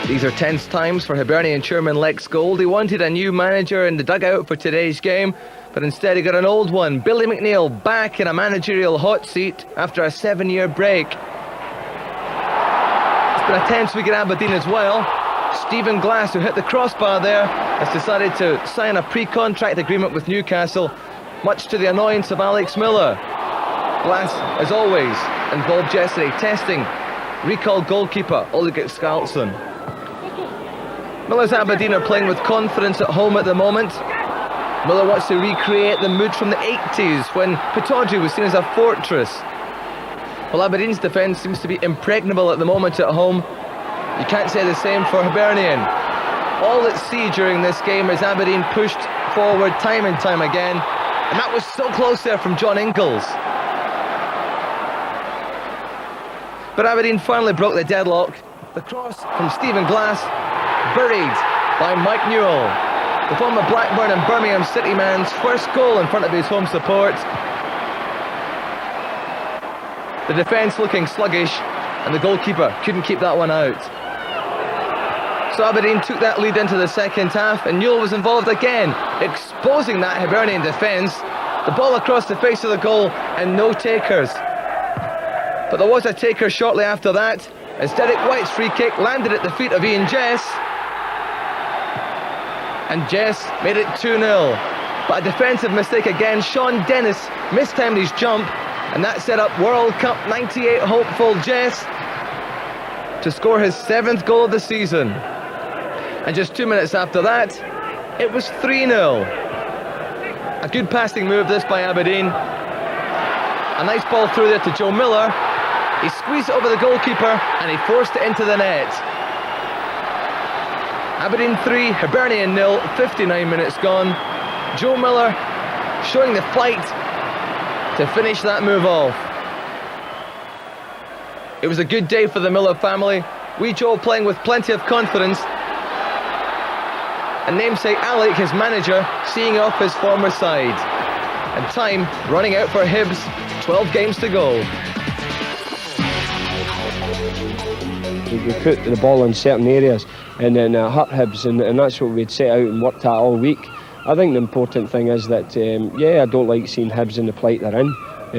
These are tense times for Hibernian chairman Lex Gold. He wanted a new manager in the dugout for today's game, but instead he got an old one. Billy McNeil back in a managerial hot seat after a 7-year break. It's been a tense week at Aberdeen as well. Stephen Glass, who hit the crossbar there, has decided to sign a pre-contract agreement with Newcastle, much to the annoyance of Alex Miller. Glass, as always, involved yesterday testing recalled goalkeeper Oleg Skalson. Miller's Aberdeen are playing with confidence at home at the moment. Miller wants to recreate the mood from the 80s when Pittodrie was seen as a fortress. Well, Aberdeen's defence seems to be impregnable at the moment at home. You can't say the same for Hibernian. All at sea during this game is Aberdeen pushed forward time and time again, and that was so close there from John Ingalls. But Aberdeen finally broke the deadlock. The cross from Stephen Glass, buried by Mike Newell. The former Blackburn and Birmingham City man's first goal in front of his home support. The defence looking sluggish, and the goalkeeper couldn't keep that one out. So Aberdeen took that lead into the second half, and Newell was involved again, exposing that Hibernian defence. The ball across the face of the goal, and no takers. But there was a taker shortly after that, as Derek White's free kick landed at the feet of Ian Jess. And Jess made it 2-0. But a defensive mistake again. Sean Dennis mistimed his jump, and that set up World Cup 98 hopeful Jess to score his 7th goal of the season. And just 2 minutes after that, it was 3-0. A good passing move this by Aberdeen. A nice ball through there to Joe Miller. He squeezed it over the goalkeeper and he forced it into the net. Aberdeen 3, Hibernian 0, 59 minutes gone. Joe Miller showing the flight to finish that move off. It was a good day for the Miller family. Wee Joe playing with plenty of confidence. And namesake Alec, his manager, seeing off his former side. And time running out for Hibs, 12 games to go. We put the ball in certain areas and then hurt Hibs, and that's what we'd set out and worked at all week. I think the important thing is that, I don't like seeing Hibs in the plight they're in,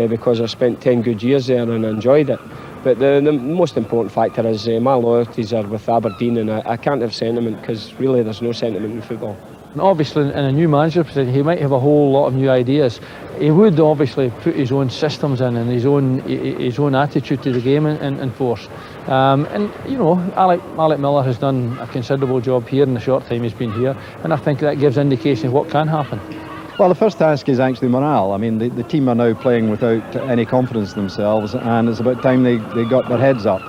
because I spent 10 good years there and I enjoyed it. But the most important factor is my loyalties are with Aberdeen, and I can't have sentiment, because really there's no sentiment in football. Obviously, in a new manager position, he might have a whole lot of new ideas. He would obviously put his own systems in and his own attitude to the game in force. And you know, Alec Miller has done a considerable job here in the short time he's been here, and I think that gives indication of what can happen. Well, the first task is actually morale. I mean, the team are now playing without any confidence in themselves, and it's about time they got their heads up.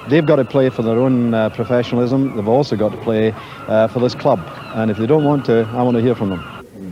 They've got to play for their own professionalism. They've also got to play for this club. And if they don't want to, I want to hear from them.